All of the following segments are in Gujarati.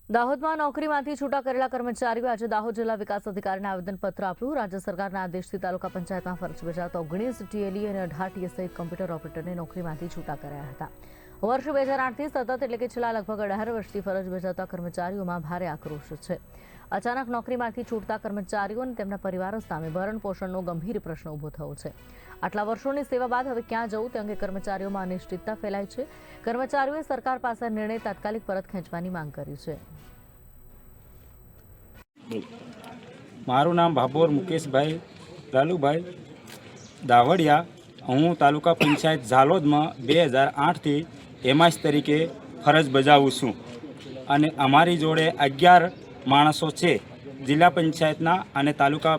દાહોદમાં નોકરીમાંથી છૂટા કરેલા કર્મચારીઓ આજે દાહોદ જિલ્લા વિકાસ અધિકારીને આવેદનપત્ર આપ્યું। રાજ્ય સરકારના આદેશથી તાલુકા પંચાયતમાં ફરજ બજાવતા 19 ટીએલઈ અને 18 ટીએ સહિત કમ્પ્યુટર ઓપરેટરને નોકરીમાંથી છૂટા કરાયા હતા। વર્ષ 2008થી સતત એટલે કે છેલ્લા લગભગ 18 વર્ષથી ફરજ બજાવતા કર્મચારીઓમાં ભારે આક્રોશ છે। અચાનક નોકરીમાંથી છૂટતા કર્મચારીઓ અને તેમના પરિવારો સામે ભરણ પોષણનો ગંભીર પ્રશ્ન ઊભો થયો છે। આટલા વર્ષોની સેવા બાદ હવે ક્યાં જવું તે અંગે કર્મચારીઓમાં અનિશ્ચિતતા ફેલાઈ છે। કર્મચારીઓએ સરકાર પાસે નિર્ણય તાત્કાલિક પરત ખેંચવાની માંગ કરી છે। મારું નામ ભાભોર મુકેશભાઈ લાલુભાઈ દાવડિયા। હું તાલુકા પંચાયત ઝાલોદમાં 2008થી એમઆઈસ તરીકે ફરજ બજાવું છું અને અમારી જોડે 11 માણસો છે। જિલ્લા પંચાયતના અને તાલુકા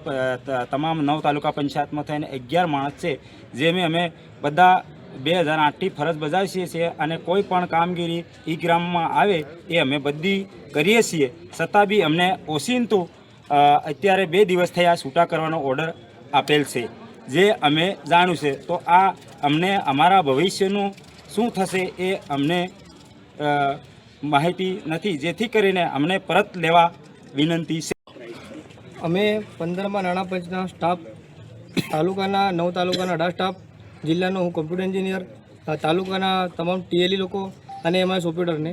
તમામ 9 તાલુકા પંચાયતમાં થઈને 11 માણસ છે, જેમે અમે બધા 2008થી ફરજ બજાવીએ છીએ અને કોઈ પણ કામગીરી ઈ ગ્રામમાં આવે એ અમે બધી કરીએ છીએ। છતાં બી અમને ઓસિંતું અત્યારે 2 દિવસ થયા છૂટા કરવાનો ઓર્ડર આપેલ છે, જે અમે જાણ્યું છે। તો આ અમને અમારા ભવિષ્યનું શું થશે એ અમને માહિતી નથી, જેથી કરીને અમને પરત લેવા વિનંતી છે। અમે 15માં નાણાં પંચના સ્ટાફ, તાલુકાના 9 તાલુકાના 18 સ્ટાફ, જિલ્લાનો હું કોમ્પ્યુટર એન્જિનિયર, તાલુકાના તમામ ટીએલઈ લોકો અને એમઆઈએસ ઓપરેટરને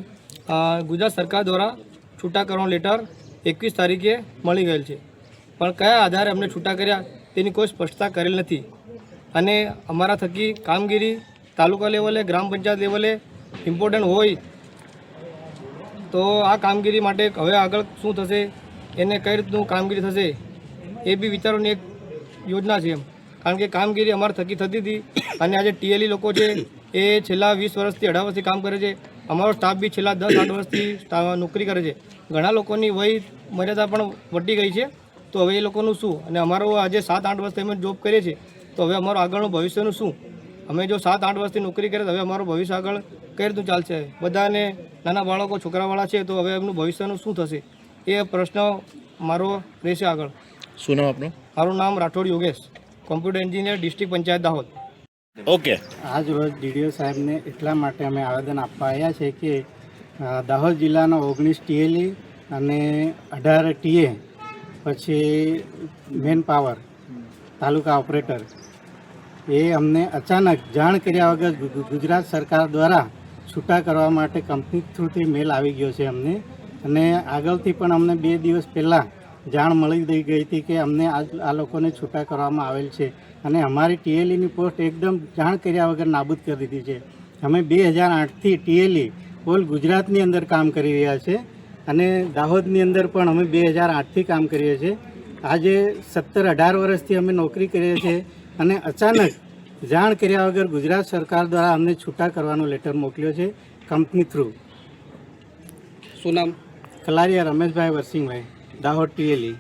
ગુજરાત સરકાર દ્વારા છૂટા કરવાનો લેટર 21 તારીખે મળી ગયેલ છે, પણ કયા આધારે અમને છૂટા કર્યા તેની કોઈ સ્પષ્ટતા કરેલ નથી અને અમારા થકી કામગીરી તાલુકા લેવલે, ગ્રામ પંચાયત લેવલે ઇમ્પોર્ટન્ટ હોય તો આ કામગીરી માટે હવે આગળ શું થશે, એને કઈ રીતનું કામગીરી થશે એ બી વિચારોની એક યોજના છે એમ। કારણ કે કામગીરી અમારા થકી થતી હતી અને આજે ટીએલઈ લોકો છે એ છેલ્લા 20 વર્ષથી 18 વર્ષથી કામ કરે છે। અમારો સ્ટાફ બી છેલ્લા 10-8 વર્ષથી નોકરી કરે છે। ઘણા લોકોની વય મર્યાદા પણ વટી ગઈ છે, તો હવે એ લોકોનું શું? અને અમારો આજે 7-8 વર્ષથી અમે જોબ કરીએ છીએ, તો હવે અમારું આગળનું ભવિષ્યનું શું? અમે જો 7-8 વર્ષથી નોકરી કરીએ તો હવે અમારું ભવિષ્ય આગળ કઈ રીતનું ચાલશે? બધાને નાના બાળકો, છોકરાવાળા છે, તો હવે એમનું ભવિષ્યનું શું થશે એ પ્રશ્ન મારો રહેશે આગળ। શું નામ આપનું? મારું નામ Rathod Yogesh, computer engineer, district panchayat Dahod. Okay, આજ રોજ ડીડીઓ સાહેબને એટલા માટે અમે આવેદન આપવા આવ્યા છે કે દાહોદ જિલ્લાના 19 ટીએલઈ અને 18 ટીએ પછી મેન પાવર તાલુકા ઓપરેટર એ અમને અચાનક જાણ કર્યા વગર ગુજરાત સરકાર દ્વારા છૂટા કરવા માટે કંપની થ્રુથી મેલ આવી ગયો છે અમને, અને આગળથી પણ અમને 2 દિવસ પહેલાં જાણ મળી ગઈ હતી કે અમને આ લોકોને છૂટા કરવામાં આવેલ છે અને અમારી ટીએલઈની પોસ્ટ એકદમ જાણ કર્યા વગર નાબૂદ કરી દીધી છે। અમે 2008થી ટીએલઈ ઓલ ગુજરાતની અંદર કામ કરી રહ્યા છે અને દાહોદની અંદર પણ અમે 2008થી કામ કરીએ છીએ। આજે 17-18 વર્ષથી અમે નોકરી કરીએ છીએ અને અચાનક જાણ કર્યા વગર ગુજરાત સરકાર દ્વારા અમને છૂટા કરવાનો લેટર મોકલ્યો છે કંપની થ્રુ। શું નામ? કલારિયા રમેશભાઈ વરસિંહભાઈ, દાહોદ ટીએલઈ।